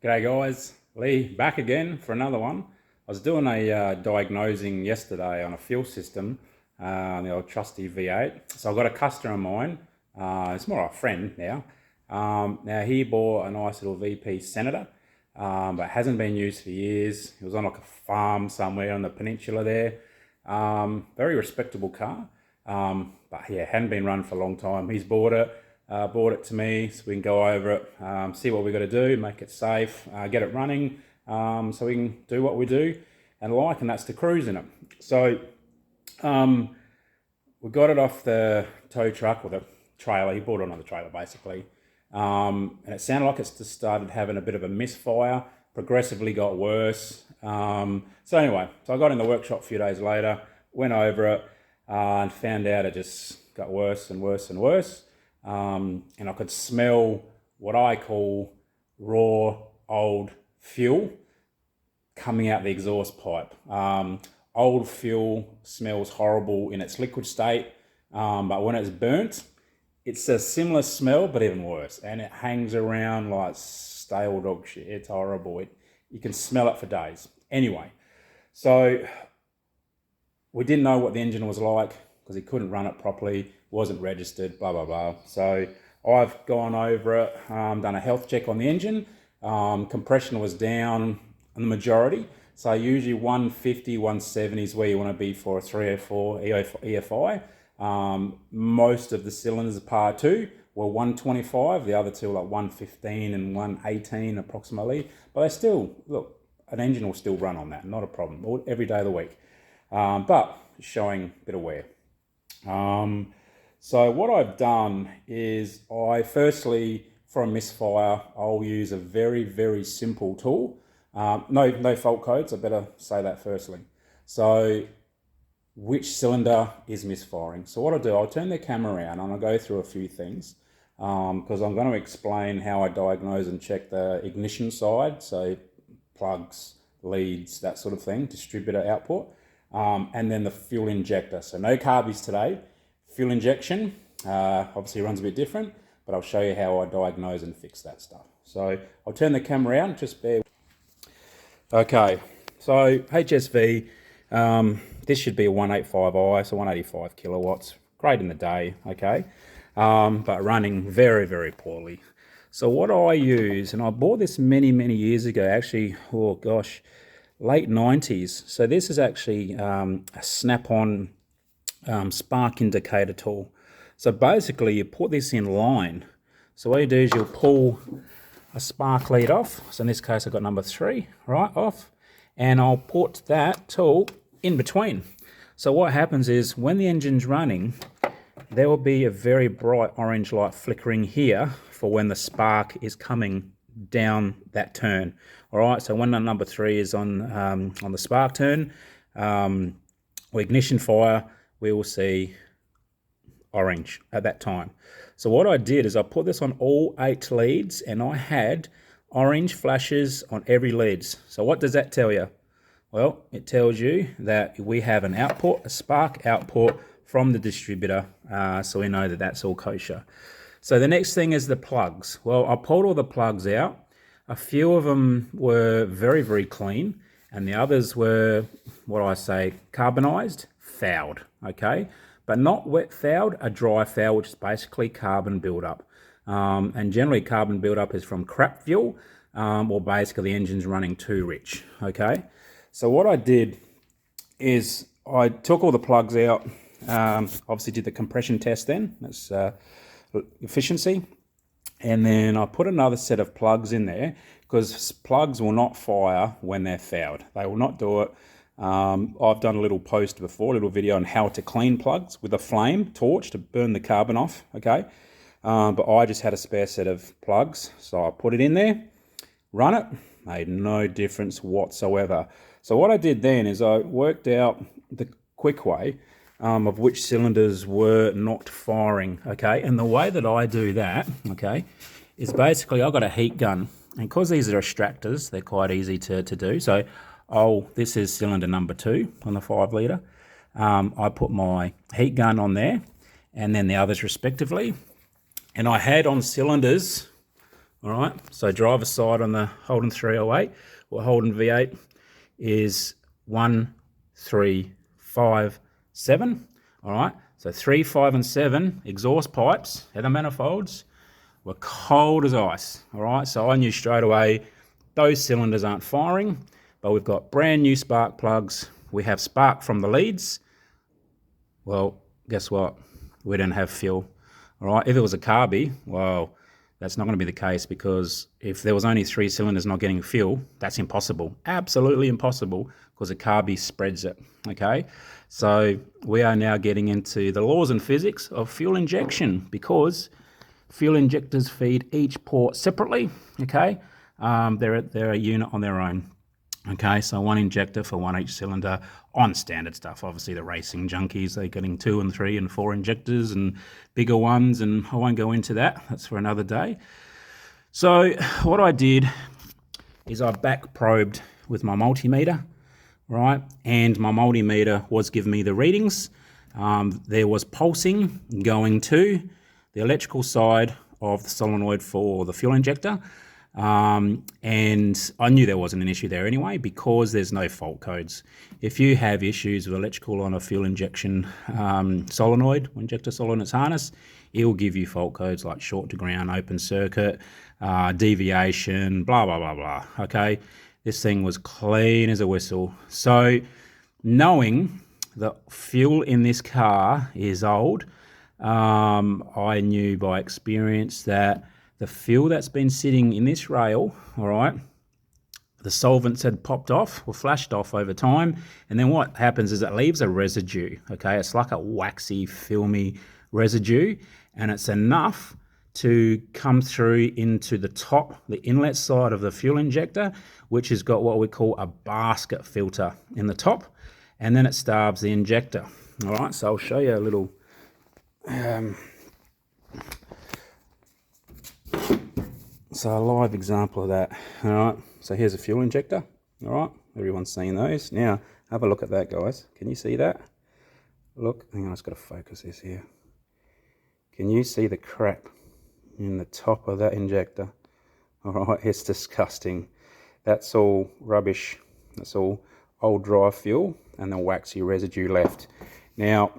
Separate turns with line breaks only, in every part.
G'day guys, Lee back again for another one. I was doing a diagnosing yesterday on a fuel system, the old trusty V8. So I've got a customer of mine, it's more a friend now. Now he bought a nice little VP Senator, but hasn't been used for years. It was on like a farm somewhere on the peninsula there. Very respectable car, but yeah, hadn't been run for a long time. He's bought it to me so we can go over it, see what we got to do, make it safe, get it running, so we can do what we do and that's to cruise in it. So we got it off the tow truck or the trailer. He bought it on the trailer basically, and it sounded like it's just started having a bit of a misfire, progressively got worse. So anyway, so I got in the workshop a few days later, went over it, and found out it just got worse and worse and worse. And I could smell what I call raw old fuel coming out the exhaust pipe. Old fuel smells horrible in its liquid state, but when it's burnt, it's a similar smell, but even worse. And it hangs around like stale dog shit. It's horrible. You can smell it for days. Anyway, so we didn't know what the engine was like because he couldn't run it properly, wasn't registered, blah, blah, blah. So I've gone over it, done a health check on the engine. Compression was down on the majority. So usually 150, 170 is where you want to be for a 304 EFI. Most of the cylinders, par 2, were 125. The other two were like 115 and 118 approximately. But they still, look, an engine will still run on that, not a problem, every day of the week. But showing a bit of wear. So what I've done is firstly, for a misfire, I'll use a very, very simple tool. No fault codes, I better say that firstly. So which cylinder is misfiring? So what I'll do, I'll turn the camera around and I'll go through a few things, because I'm going to explain how I diagnose and check the ignition side, so plugs, leads, that sort of thing, distributor output, and then the fuel injector. So no carbies today. Fuel injection obviously runs a bit different, but I'll show you how I diagnose and fix that stuff. So I'll turn the camera around, just bear. Okay, so HSV, this should be a 185i, so 185 kilowatts, great in the day, okay, but running very, very poorly. So what I use, and I bought this many, many years ago, actually, oh gosh, late 90s. So this is actually a snap-on spark indicator tool. So basically you put this in line. So what you do is you'll pull a spark lead off. So in this case I've got number 3 right off, and I'll put that tool in between. So what happens is when the engine's running, there will be a very bright orange light flickering here for when the spark is coming down that turn. All right, so when the number 3 is on the spark turn or ignition fire, we will see orange at that time. So what I did is I put this on all 8 leads, and I had orange flashes on every leads. So what does that tell you? Well, it tells you that we have an output, a spark output from the distributor, so we know that that's all kosher. So the next thing is the plugs. Well, I pulled all the plugs out. A few of them were very, very clean, and the others were, what I say, carbonized, fouled, okay? But not wet fouled, a dry foul, which is basically carbon buildup. And generally carbon buildup is from crap fuel, or basically the engine's running too rich, okay? So what I did is I took all the plugs out, obviously did the compression test then, that's efficiency. And then I put another set of plugs in there, because plugs will not fire when they're fouled. They will not do it. I've done a little post before, a little video on how to clean plugs with a flame torch to burn the carbon off, okay? But I just had a spare set of plugs, so I put it in there, run it, made no difference whatsoever. So what I did then is I worked out the quick way of which cylinders were not firing, okay? And the way that I do that, okay, is basically I've got a heat gun, and because these are extractors, they're quite easy to do. So this is cylinder number 2 on the 5 litre. I put my heat gun on there, and then the others respectively. And I had on cylinders All right, so driver side on the Holden 308 or Holden V8 is 1, 3, 5, 7. All right, so 3, 5, and 7 exhaust pipes, header manifolds, were cold as ice. All right, so I knew straight away those cylinders aren't firing, but we've got brand new spark plugs. We have spark from the leads. Well, guess what? We didn't have fuel. All right, if it was a carby, well, that's not going to be the case, because if there was only 3 cylinders not getting fuel, that's impossible. Absolutely impossible, because a carby spreads it, okay? So we are now getting into the laws and physics of fuel injection, because fuel injectors feed each port separately, okay? They're a unit on their own. Okay, so 1 injector for 1 each cylinder on standard stuff. Obviously, the racing junkies, they're getting 2 and 3 and 4 injectors and bigger ones, and I won't go into that. That's for another day. So what I did is I back probed with my multimeter, right? And my multimeter was giving me the readings. There was pulsing going to the electrical side of the solenoid for the fuel injector. And I knew there wasn't an issue there anyway, because there's no fault codes. If you have issues with electrical on a fuel injection solenoid, injector solenoid harness, it will give you fault codes like short to ground, open circuit, deviation, blah, blah, blah, blah. Okay, this thing was clean as a whistle. So knowing the fuel in this car is old, I knew by experience that the fuel that's been sitting in this rail, all right, the solvents had popped off or flashed off over time. And then what happens is it leaves a residue, okay? It's like a waxy, filmy residue, and it's enough to come through into the top, the inlet side of the fuel injector, which has got what we call a basket filter in the top, and then it starves the injector. All right, so I'll show you a little so a live example of that. All right, so here's a fuel injector. All right, everyone's seen those. Now have a look at that, guys. Can you see that? Look, hang on, I just got to focus this here. Can you see the crap in the top of that injector? All right, it's disgusting. That's all rubbish. That's all old dry fuel and the waxy residue left. Now,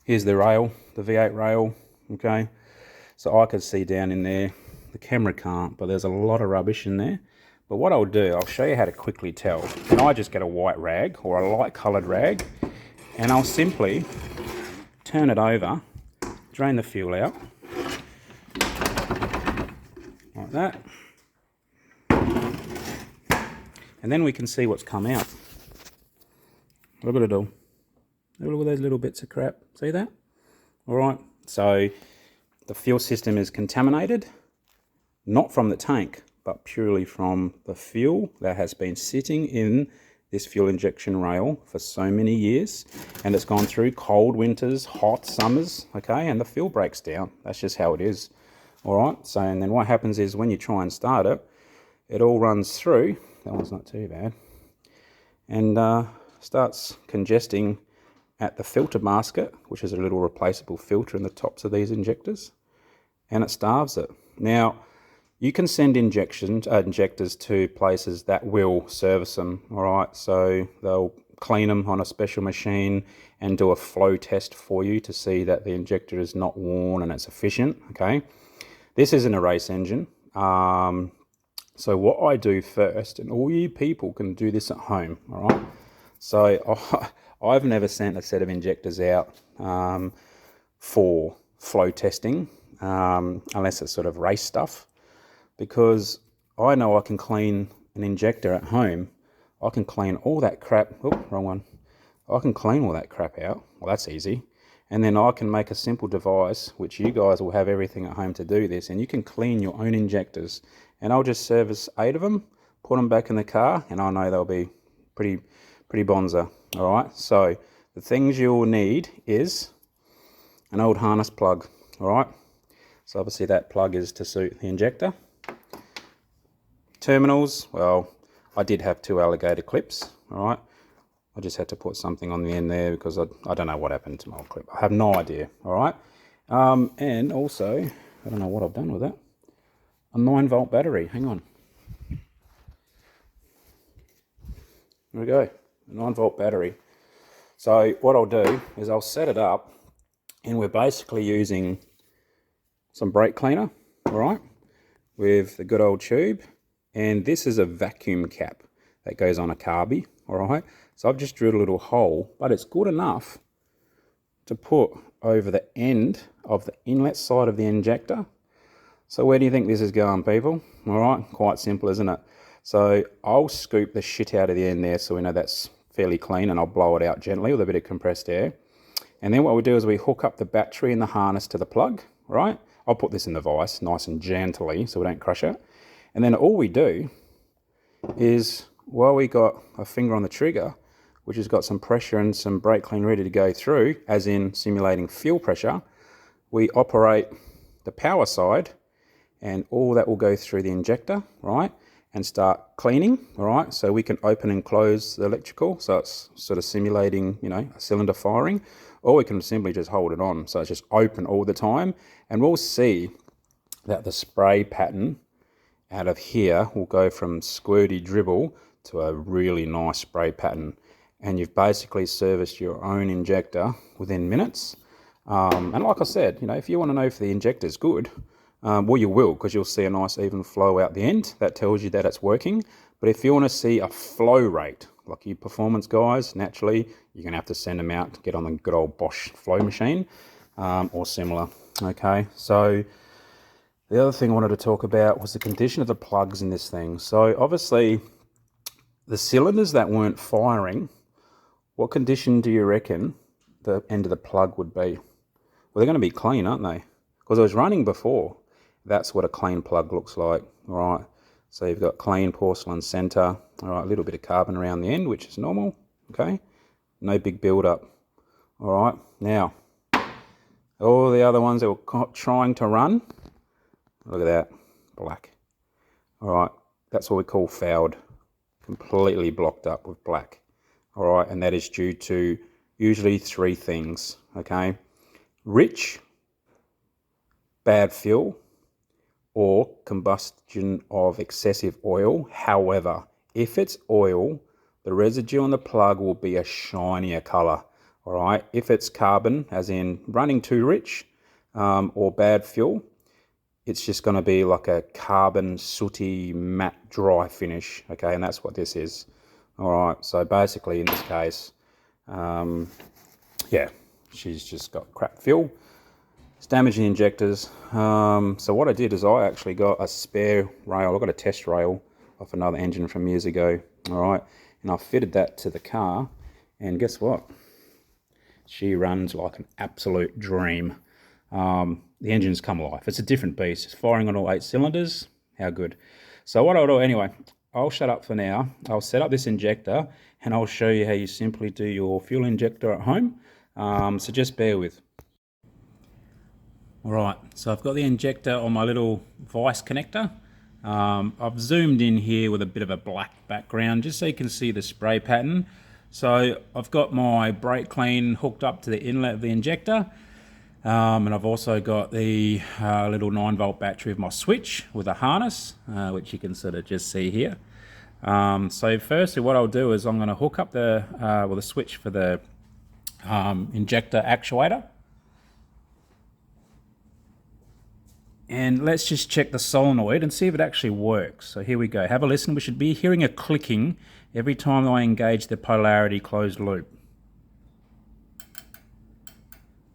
here's the rail, the V8 rail, okay? So I could see down in there. The camera can't, but there's a lot of rubbish in there. But what I'll do, I'll show you how to quickly tell. And I just get a white rag or a light coloured rag, and I'll simply turn it over, drain the fuel out, like that. And then we can see what's come out. Look at it all. Look at those little bits of crap. See that? All right, so the fuel system is contaminated, not from the tank, but purely from the fuel that has been sitting in this fuel injection rail for so many years, and it's gone through cold winters, hot summers, okay, and the fuel breaks down. That's just how it is. All right, so and then what happens is when you try and start it, it all runs through. That one's not too bad, and starts congesting at the filter basket, which is a little replaceable filter in the tops of these injectors, and it starves it. Now, you can send injectors to places that will service them, all right? So they'll clean them on a special machine and do a flow test for you to see that the injector is not worn and it's efficient, okay? This isn't a race engine. So what I do first, and all you people can do this at home, all right? So I've never sent a set of injectors out for flow testing, unless it's sort of race stuff, because I know I can clean an injector at home. I can clean all that crap. Oh, wrong one. I can clean all that crap out. Well, that's easy. And then I can make a simple device, which you guys will have everything at home to do this, and you can clean your own injectors. And I'll just service 8 of them, put them back in the car, and I know they'll be pretty bonza. All right, so the things you'll need is an old harness plug. All right, so obviously that plug is to suit the injector. Terminals, well, I did have 2 alligator clips. All right, I just had to put something on the end there because I don't know what happened to my old clip. I have no idea. All right, and also I don't know what I've done with that. a 9-volt battery. Hang on. There we go, a 9-volt battery. So what I'll do is I'll set it up, and we're basically using some brake cleaner, all right, with the good old tube. And this is a vacuum cap that goes on a carby, all right. So I've just drilled a little hole, but it's good enough to put over the end of the inlet side of the injector. So where do you think this is going, people? All right, quite simple, isn't it? So I'll scoop the shit out of the end there so we know that's fairly clean, and I'll blow it out gently with a bit of compressed air. And then what we do is we hook up the battery and the harness to the plug, right? I'll put this in the vise nice and gently so we don't crush it. And then all we do is, while we got a finger on the trigger, which has got some pressure and some brake clean ready to go through, as in simulating fuel pressure, we operate the power side, and all that will go through the injector, right, and start cleaning, all right, so we can open and close the electrical, so it's sort of simulating, you know, a cylinder firing, or we can simply just hold it on, so it's just open all the time, and we'll see that the spray pattern out of here will go from squirty dribble to a really nice spray pattern, and you've basically serviced your own injector within minutes. And like I said, you know, if you want to know if the injector is good, well, you will, because you'll see a nice even flow out the end. That tells you that it's working. But if you want to see a flow rate, like you performance guys, naturally, you're going to have to send them out to get on the good old Bosch flow machine or similar. Okay, so the other thing I wanted to talk about was the condition of the plugs in this thing. So obviously, the cylinders that weren't firing, what condition do you reckon the end of the plug would be? Well, they're going to be clean, aren't they? Because I was running before. That's what a clean plug looks like, all right? So you've got clean porcelain center, all right, a little bit of carbon around the end, which is normal, okay? No big build-up, all right? Now, all the other ones that were trying to run, look at that, black. All right, that's what we call fouled, completely blocked up with black, all right? And that is due to usually 3 things, okay? Rich, bad fuel, or combustion of excessive oil. However, if it's oil, the residue on the plug will be a shinier color, all right? If it's carbon, as in running too rich, or bad fuel, it's just going to be like a carbon, sooty, matte, dry finish, okay? And that's what this is, all right? So basically, in this case, yeah, she's just got crap fuel. It's damaging the injectors. So what I did is I actually got a spare rail. I got a test rail off another engine from years ago, all right? And I fitted that to the car, and guess what? She runs like an absolute dream. The engine's come alive. It's a different beast. It's firing on all 8 cylinders. How good. So what I'll do, anyway, I'll shut up for now. I'll set up this injector, and I'll show you how you simply do your fuel injector at home. So just bear with. All right, so I've got the injector on my little vice connector. I've zoomed in here with a bit of a black background just so you can see the spray pattern. So I've got my brake clean hooked up to the inlet of the injector, and I've also got the little 9-volt battery of my switch with a harness, which you can sort of just see here. So firstly, what I'll do is I'm going to hook up the switch for the injector actuator. And let's just check the solenoid and see if it actually works. So here we go. Have a listen. We should be hearing a clicking every time I engage the polarity closed loop.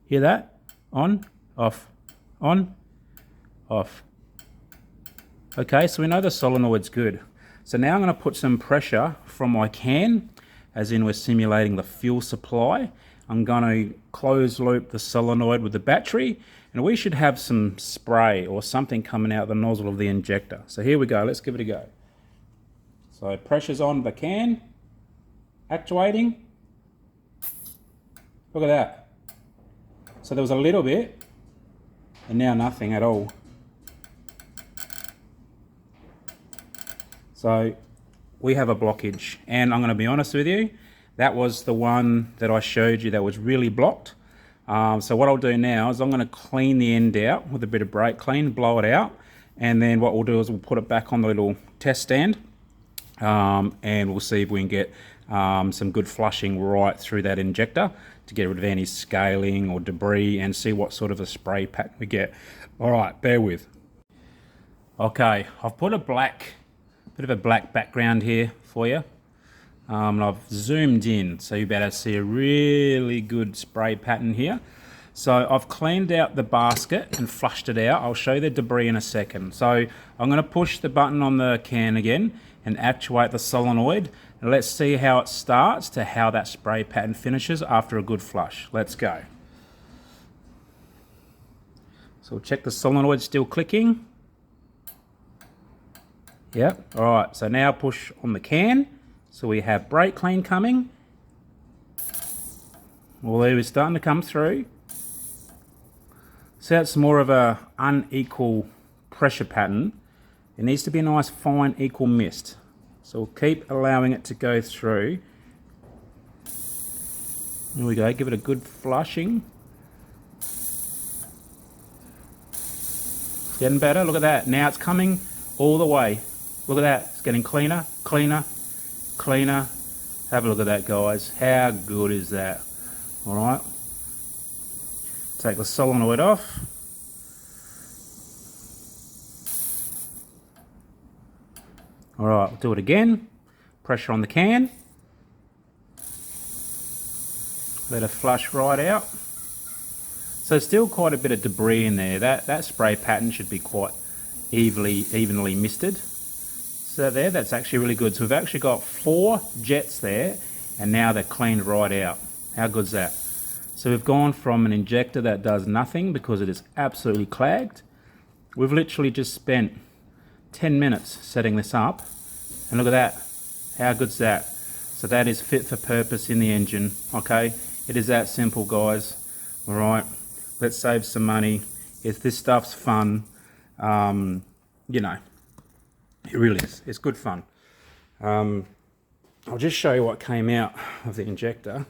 Hear that? On, off, on, off. Okay, so we know the solenoid's good. So now I'm going to put some pressure from my can, as in we're simulating the fuel supply. I'm going to close loop the solenoid with the battery, and we should have some spray or something coming out the nozzle of the injector. So here we go, let's give it a go. So pressure's on the can, actuating. Look at that. So there was a little bit, and now nothing at all. So we have a blockage, and I'm going to be honest with you, that was the one that I showed you that was really blocked. So what I'll do now is I'm going to clean the end out with a bit of brake clean, blow it out, And then what we'll do is we'll put it back on the little test stand, and we'll see if we can get some good flushing right through that injector to get rid of any scaling or debris and see what sort of a spray pattern we get. All right, bear with. Okay, I've put a bit of a black background here for you. And I've zoomed in, so you better see a really good spray pattern here. So I've cleaned out the basket and flushed it out. I'll show you the debris in a second. So I'm going to push the button on the can again and actuate the solenoid. And let's see how it starts to how that spray pattern finishes after a good flush. Let's go. So we'll check the solenoid still clicking. Yep, all right, so now push on the can. So we have brake clean coming. Well, there we're starting to come through. So that's more of a unequal pressure pattern. It needs to be a nice fine equal mist. So we'll keep allowing it to go through. There we go, give it a good flushing. It's getting better, look at that. Now it's coming all the way. Look at that, it's getting cleaner, cleaner, cleaner. Have a look at that, guys. How good is that? All right. Take the solenoid off. All right, we'll do it again. Pressure on the can. Let it flush right out. So still quite a bit of debris in there. That spray pattern should be quite evenly misted. So there, that's actually really good. So we've actually got 4 jets there, and now they're cleaned right out. How good's that? So we've gone from an injector that does nothing because it is absolutely clagged. We've literally just spent 10 minutes setting this up, and look at that. How good's that? So that is fit for purpose in the engine, okay? It is that simple, guys. All right, let's save some money. If this stuff's fun, you know, it really is. It's good fun. I'll just show you what came out of the injector.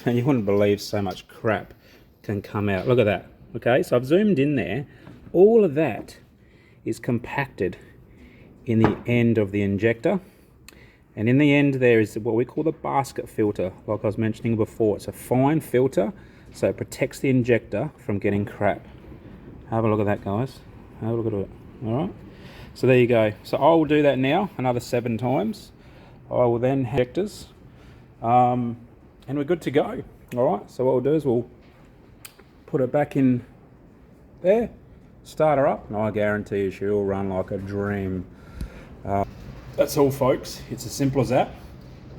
And you wouldn't believe so much crap can come out. Look at that. Okay, so I've zoomed in there. All of that is compacted in the end of the injector. And in the end there is what we call the basket filter. Like I was mentioning before, it's a fine filter, so it protects the injector from getting crap. Have a look at that, guys. Have a look at it. All right. So there you go. So I will do that now another 7 times. I will then injectors, and we're good to go. All right. So what we'll do is we'll put it back in there, start her up, and I guarantee you she'll run like a dream. That's all, folks. It's as simple as that.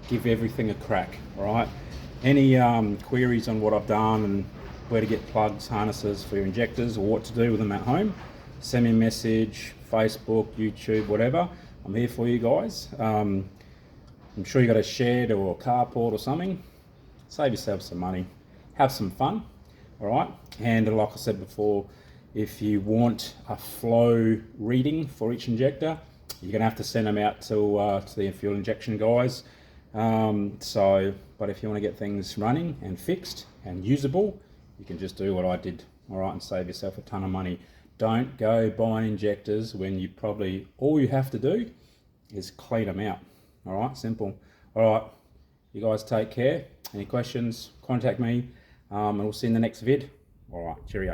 Give everything a crack. All right. Any queries on what I've done and where to get plugs, harnesses for your injectors, or what to do with them at home, send me a message. Facebook, YouTube, whatever. I'm here for you guys. I'm sure you got a shed or a carport or something. Save yourself some money. Have some fun. All right. And like I said before, if you want a flow reading for each injector, you're gonna have to send them out to the fuel injection guys. But if you want to get things running and fixed and usable, you can just do what I did. All right, and save yourself a ton of money. Don't go buying injectors when you probably, all you have to do is clean them out. All right, simple. All right, you guys take care. Any questions, contact me, and we'll see you in the next vid. All right, cheerio.